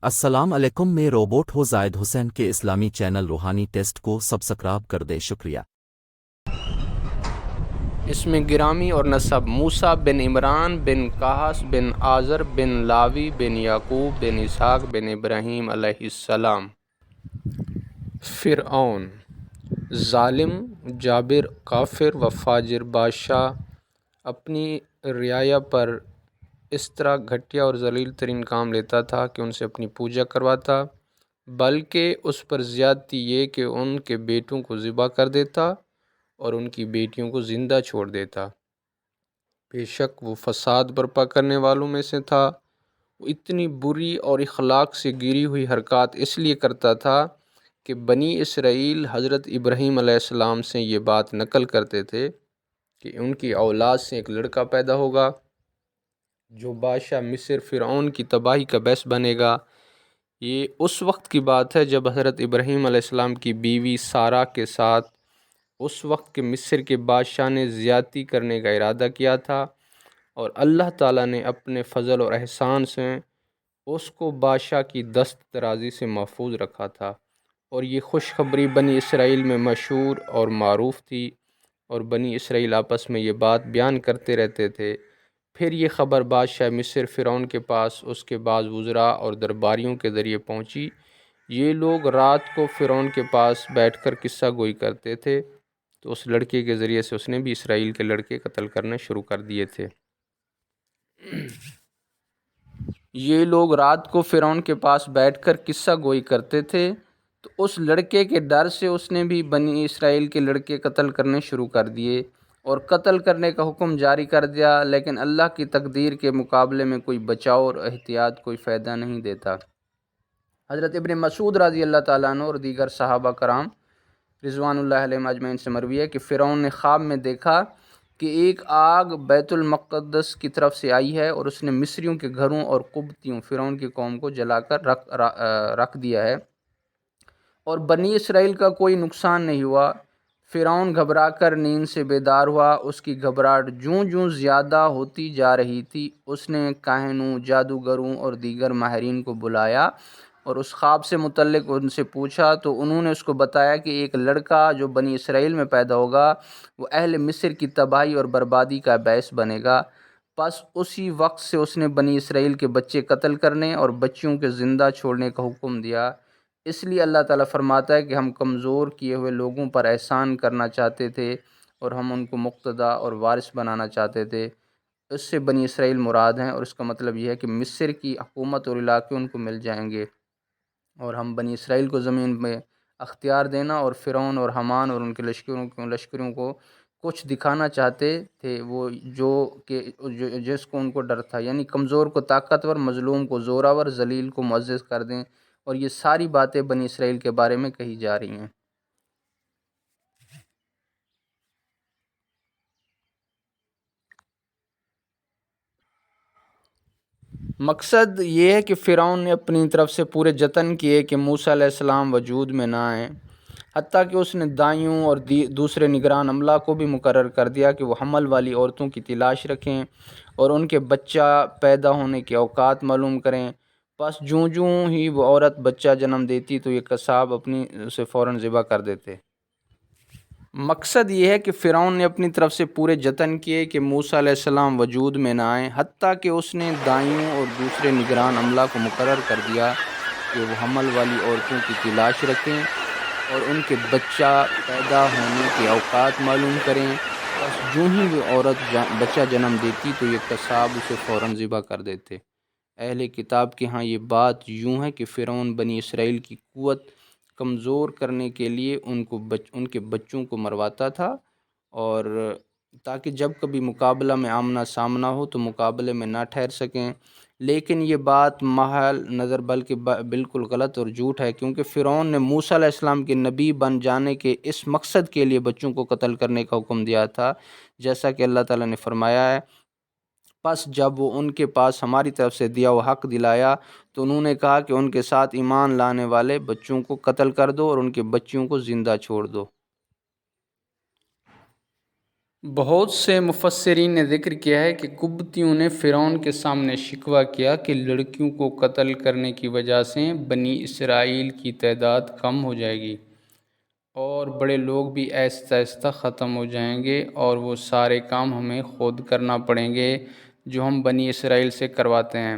السلام علیکم، میں روبوٹ ہو زائد حسین کے اسلامی چینل روحانی ٹیسٹ کو سبسکرائب کر دے، شکریہ۔ اسم گرامی اور نسب: موسیٰ بن عمران بن قہس بن آزر بن لاوی بن یعقوب بن اسحاق بن ابراہیم علیہ السلام۔ فرعون: ظالم، جابر، کافر و فاجر بادشاہ، اپنی رعایا پر اس طرح گھٹیا اور ذلیل ترین کام لیتا تھا کہ ان سے اپنی پوجا کرواتا، بلکہ اس پر زیادتی یہ کہ ان کے بیٹوں کو ذبح کر دیتا اور ان کی بیٹیوں کو زندہ چھوڑ دیتا۔ بے شک وہ فساد برپا کرنے والوں میں سے تھا۔ وہ اتنی بری اور اخلاق سے گری ہوئی حرکات اس لیے کرتا تھا کہ بنی اسرائیل حضرت ابراہیم علیہ السلام سے یہ بات نقل کرتے تھے کہ ان کی اولاد سے ایک لڑکا پیدا ہوگا جو بادشاہ مصر فرعون کی تباہی کا باعث بنے گا۔ یہ اس وقت کی بات ہے جب حضرت ابراہیم علیہ السلام کی بیوی سارہ کے ساتھ اس وقت کے مصر کے بادشاہ نے زیادتی کرنے کا ارادہ کیا تھا، اور اللہ تعالیٰ نے اپنے فضل اور احسان سے اس کو بادشاہ کی دست درازی سے محفوظ رکھا تھا، اور یہ خوشخبری بنی اسرائیل میں مشہور اور معروف تھی، اور بنی اسرائیل آپس میں یہ بات بیان کرتے رہتے تھے۔ پھر یہ خبر بادشاہ مصر فرعون کے پاس اس کے بعض وزراء اور درباریوں کے ذریعے پہنچی۔ یہ لوگ رات کو فرعون کے پاس بیٹھ کر قصہ گوئی کرتے تھے، تو اس لڑکے کے ذریعے سے اس نے بھی اسرائیل کے لڑکے قتل کرنے شروع کر دیے تھے۔ یہ لوگ رات کو فرعون کے پاس بیٹھ کر قصہ گوئی کرتے تھے، تو اس لڑکے کے ڈر سے اس نے بھی بنی اسرائیل کے لڑکے قتل کرنے شروع کر دیے اور قتل کرنے کا حکم جاری کر دیا، لیکن اللہ کی تقدیر کے مقابلے میں کوئی بچاؤ اور احتیاط کوئی فائدہ نہیں دیتا۔ حضرت ابن مسعود رضی اللہ تعالیٰ عنہ اور دیگر صحابہ کرام رضوان اللہ علیہم اجمعین سے مروی ہے کہ فرعون نے خواب میں دیکھا کہ ایک آگ بیت المقدس کی طرف سے آئی ہے، اور اس نے مصریوں کے گھروں اور قبطیوں فرعون کی قوم کو جلا کر رکھ دیا ہے، اور بنی اسرائیل کا کوئی نقصان نہیں ہوا۔ فرعون گھبرا کر نیند سے بیدار ہوا۔ اس کی گھبراہٹ جوں جوں زیادہ ہوتی جا رہی تھی، اس نے کاہنوں، جادوگروں اور دیگر ماہرین کو بلایا اور اس خواب سے متعلق ان سے پوچھا، تو انہوں نے اس کو بتایا کہ ایک لڑکا جو بنی اسرائیل میں پیدا ہوگا وہ اہل مصر کی تباہی اور بربادی کا باعث بنے گا۔ پس اسی وقت سے اس نے بنی اسرائیل کے بچے قتل کرنے اور بچیوں کے زندہ چھوڑنے کا حکم دیا۔ اس لیے اللہ تعالیٰ فرماتا ہے کہ ہم کمزور کیے ہوئے لوگوں پر احسان کرنا چاہتے تھے اور ہم ان کو مقتدی اور وارث بنانا چاہتے تھے۔ اس سے بنی اسرائیل مراد ہیں، اور اس کا مطلب یہ ہے کہ مصر کی حکومت اور علاقے ان کو مل جائیں گے، اور ہم بنی اسرائیل کو زمین میں اختیار دینا، اور فرعون اور حامان اور ان کے لشکروں کو کچھ دکھانا چاہتے تھے، وہ جس کو ان کو ڈر تھا، یعنی کمزور کو طاقتور، مظلوم کو زوراور، ذلیل کو معزز کر دیں، اور یہ ساری باتیں بنی اسرائیل کے بارے میں کہی جا رہی ہیں۔ مقصد یہ ہے کہ فرعون نے اپنی طرف سے پورے جتن کیے کہ موسیٰ علیہ السلام وجود میں نہ آئیں، حتیٰ کہ اس نے دائیوں اور دوسرے نگران عملہ کو بھی مقرر کر دیا کہ وہ حمل والی عورتوں کی تلاش رکھیں اور ان کے بچہ پیدا ہونے کے اوقات معلوم کریں۔ پس جوں جوں ہی وہ عورت بچہ جنم دیتی تو یہ قصاب اپنی اسے فوراً ذبح کر دیتے۔ مقصد یہ ہے کہ فرعون نے اپنی طرف سے پورے جتن کیے کہ موسیٰ علیہ السلام وجود میں نہ آئیں، حتیٰ کہ اس نے دائیوں اور دوسرے نگران عملہ کو مقرر کر دیا کہ وہ حمل والی عورتوں کی تلاش رکھیں اور ان کے بچہ پیدا ہونے کے اوقات معلوم کریں۔ بس جوں ہی وہ عورت بچہ جنم دیتی تو یہ قصاب اسے فوراً ذبح کر دیتے۔ اہل کتاب کے ہاں یہ بات یوں ہے کہ فرعون بنی اسرائیل کی قوت کمزور کرنے کے لیے ان کے بچوں کو مرواتا تھا، اور تاکہ جب کبھی مقابلہ میں آمنا سامنا ہو تو مقابلے میں نہ ٹھہر سکیں۔ لیکن یہ بات محال نظر بلکہ بالکل غلط اور جھوٹ ہے، کیونکہ فرعون نے موسیٰ علیہ السلام کے نبی بن جانے کے اس مقصد کے لیے بچوں کو قتل کرنے کا حکم دیا تھا، جیسا کہ اللہ تعالیٰ نے فرمایا ہے، پس جب وہ ان کے پاس ہماری طرف سے دیا ہوا حق دلایا تو انہوں نے کہا کہ ان کے ساتھ ایمان لانے والے بچوں کو قتل کر دو اور ان کے بچیوں کو زندہ چھوڑ دو۔ بہت سے مفسرین نے ذکر کیا ہے کہ قبطیوں نے فرعون کے سامنے شکوہ کیا کہ لڑکیوں کو قتل کرنے کی وجہ سے بنی اسرائیل کی تعداد کم ہو جائے گی اور بڑے لوگ بھی آہستہ آہستہ ختم ہو جائیں گے، اور وہ سارے کام ہمیں خود کرنا پڑیں گے جو ہم بنی اسرائیل سے کرواتے ہیں۔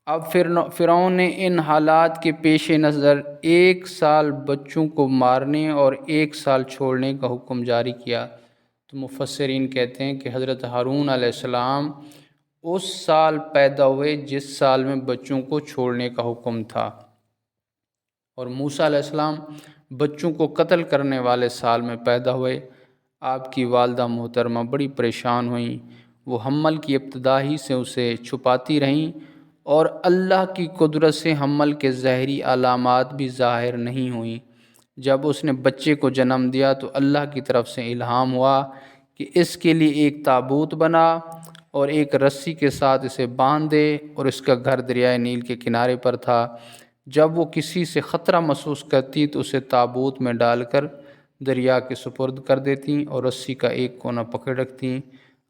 اب فرعون نے ان حالات کے پیش نظر 1 سال بچوں کو مارنے اور 1 سال چھوڑنے کا حکم جاری کیا۔ تو مفسرین کہتے ہیں کہ حضرت ہارون علیہ السلام اس سال پیدا ہوئے جس سال میں بچوں کو چھوڑنے کا حکم تھا، اور موسیٰ علیہ السلام بچوں کو قتل کرنے والے سال میں پیدا ہوئے۔ آپ کی والدہ محترمہ بڑی پریشان ہوئیں، وہ حمل کی ابتدا ہی سے اسے چھپاتی رہیں، اور اللہ کی قدرت سے حمل کے ظاہری علامات بھی ظاہر نہیں ہوئیں۔ جب اس نے بچے کو جنم دیا تو اللہ کی طرف سے الہام ہوا کہ اس کے لیے ایک تابوت بنا اور ایک رسی کے ساتھ اسے باندھ دے، اور اس کا گھر دریائے نیل کے کنارے پر تھا۔ جب وہ کسی سے خطرہ محسوس کرتی تو اسے تابوت میں ڈال کر دریا کے سپرد کر دیتیں اور رسی کا ایک کونا پکڑ رکھتیں،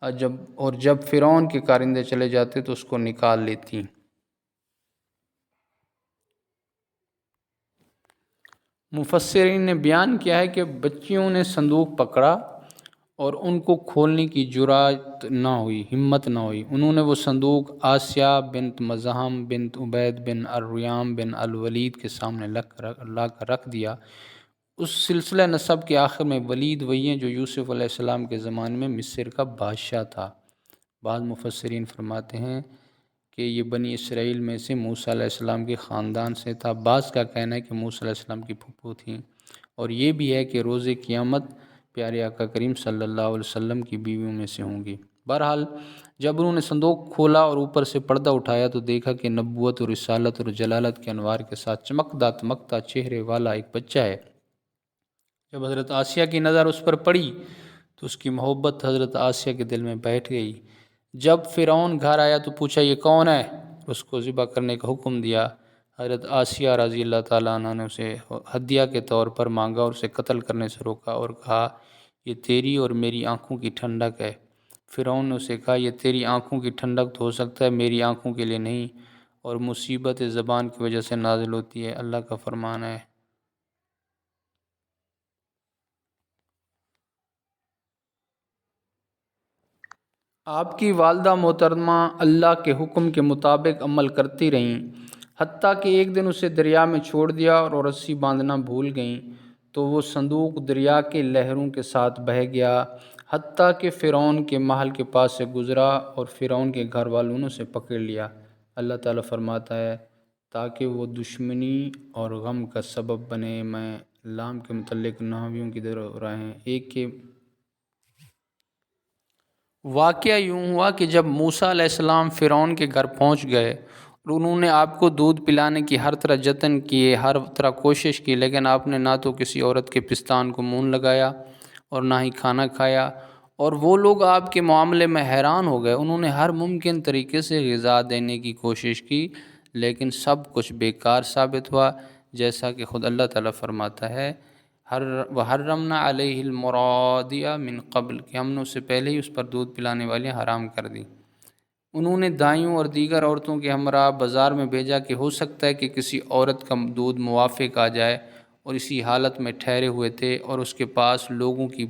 اور جب فرعون کے کارندے چلے جاتے تو اس کو نکال لیتیں۔ مفسرین نے بیان کیا ہے کہ بچیوں نے صندوق پکڑا اور ان کو کھولنے کی جرأت نہ ہوئی، ہمت نہ ہوئی۔ انہوں نے وہ صندوق آسیہ بنت مزاحم بنت عبید بن الریام بن الولید کے سامنے لا کر رکھ دیا۔ اس سلسلہ نسب کے آخر میں ولید وہی ہیں جو یوسف علیہ السلام کے زمانے میں مصر کا بادشاہ تھا۔ بعض مفسرین فرماتے ہیں کہ یہ بنی اسرائیل میں سے موسیٰ علیہ السلام کے خاندان سے تھا۔ بعض کا کہنا ہے کہ موسیٰ علیہ السلام کی پھپھو تھیں، اور یہ بھی ہے کہ روز قیامت پیارے آقا کریم صلی اللہ علیہ وسلم کی بیویوں میں سے ہوں گی۔ بہرحال جب انہوں نے صندوق کھولا اور اوپر سے پردہ اٹھایا تو دیکھا کہ نبوت اور رسالت اور جلالت کے انوار کے ساتھ چمکتا دمکتا چہرے والا ایک بچہ ہے۔ جب حضرت آسیہ کی نظر اس پر پڑی تو اس کی محبت حضرت آسیہ کے دل میں بیٹھ گئی۔ جب فرعون گھر آیا تو پوچھا یہ کون ہے؟ اس کو ذبح کرنے کا حکم دیا۔ حضرت آسیہ رضی اللہ تعالیٰ عنہ نے اسے ہدیہ کے طور پر مانگا اور اسے قتل کرنے سے روکا اور کہا یہ تیری اور میری آنکھوں کی ٹھنڈک ہے۔ فرعون نے اسے کہا یہ تیری آنکھوں کی ٹھنڈک تو ہو سکتا ہے، میری آنکھوں کے لیے نہیں، اور مصیبت زبان کی وجہ سے نازل ہوتی ہے، اللہ کا فرمان ہے۔ آپ کی والدہ محترمہ اللہ کے حکم کے مطابق عمل کرتی رہیں، حتیٰ کہ ایک دن اسے دریا میں چھوڑ دیا اور رسی باندھنا بھول گئیں تو وہ صندوق دریا کے لہروں کے ساتھ بہہ گیا، حتیٰ کہ فرعون کے محل کے پاس سے گزرا اور فرعون کے گھر والوں نے اسے پکڑ لیا۔ اللہ تعالیٰ فرماتا ہے تاکہ وہ دشمنی اور غم کا سبب بنے۔ میں لام کے متعلق نحویوں کی راہیں ایک کے واقعہ یوں ہوا کہ جب موسیٰ علیہ السلام فرعون کے گھر پہنچ گئے اور انہوں نے آپ کو دودھ پلانے کی ہر طرح جتن کیے، ہر طرح کوشش کی، لیکن آپ نے نہ تو کسی عورت کے پستان کو منہ لگایا اور نہ ہی کھانا کھایا، اور وہ لوگ آپ کے معاملے میں حیران ہو گئے۔ انہوں نے ہر ممکن طریقے سے غذا دینے کی کوشش کی لیکن سب کچھ بیکار ثابت ہوا، جیسا کہ خود اللہ تعالیٰ فرماتا ہے وَحَرَّمْنَا عَلَيْهِ الْمَرَاضِعَ مِن قبل، کہ ہم نے اس سے پہلے ہی اس پر دودھ پلانے والیاں حرام کر دی۔ انہوں نے دائیوں اور دیگر عورتوں کے ہمراہ بازار میں بھیجا کہ ہو سکتا ہے کہ کسی عورت کا دودھ موافق آ جائے، اور اسی حالت میں ٹھہرے ہوئے تھے اور اس کے پاس لوگوں کی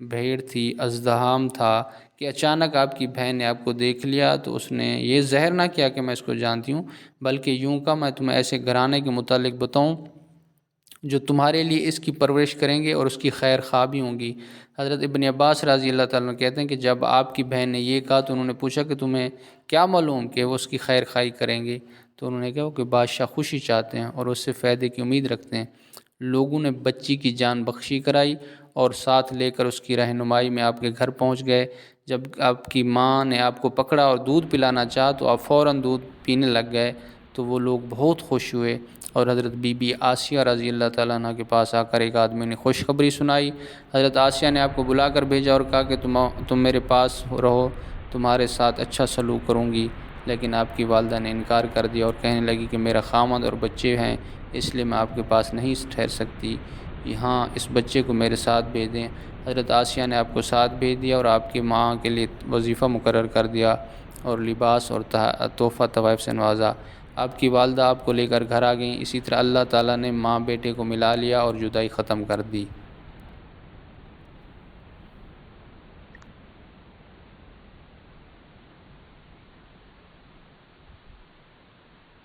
بھیڑ تھی، ازدحام تھا، کہ اچانک آپ کی بہن نے آپ کو دیکھ لیا تو اس نے یہ ظاہر نہ کیا کہ میں اس کو جانتی ہوں، بلکہ یوں کہا میں تمہیں ایسے گھرانے کے متعلق بتاؤں جو تمہارے لیے اس کی پرورش کریں گے اور اس کی خیر خواہ بھی ہوں گی۔ حضرت ابن عباس رضی اللہ تعالیٰ کہتے ہیں کہ جب آپ کی بہن نے یہ کہا تو انہوں نے پوچھا کہ تمہیں کیا معلوم کہ وہ اس کی خیر خواہی کریں گے؟ تو انہوں نے کہا کہ بادشاہ خوشی چاہتے ہیں اور اس سے فائدے کی امید رکھتے ہیں۔ لوگوں نے بچی کی جان بخشی کرائی اور ساتھ لے کر اس کی رہنمائی میں آپ کے گھر پہنچ گئے۔ جب آپ کی ماں نے آپ کو پکڑا اور دودھ پلانا چاہا تو آپ فوراً دودھ پینے لگ گئے، تو وہ لوگ بہت خوش ہوئے، اور حضرت بی بی آسیہ رضی اللہ تعالیٰ عنہ کے پاس آ کر ایک آدمی نے خوشخبری سنائی۔ حضرت آسیہ نے آپ کو بلا کر بھیجا اور کہا کہ تم میرے پاس رہو، تمہارے ساتھ اچھا سلوک کروں گی، لیکن آپ کی والدہ نے انکار کر دیا اور کہنے لگی کہ میرا خامند اور بچے ہیں، اس لیے میں آپ کے پاس نہیں ٹھہر سکتی۔ یہاں اس بچے کو میرے ساتھ بھیج دیں۔ حضرت آسیہ نے آپ کو ساتھ بھیج دیا اور آپ کی ماں کے لیے وظیفہ مقرر کر دیا اور لباس اور تحفہ طوائف سے نوازا۔ آپ کی والدہ آپ کو لے کر گھر آ گئیں۔ اسی طرح اللہ تعالیٰ نے ماں بیٹے کو ملا لیا اور جدائی ختم کر دی۔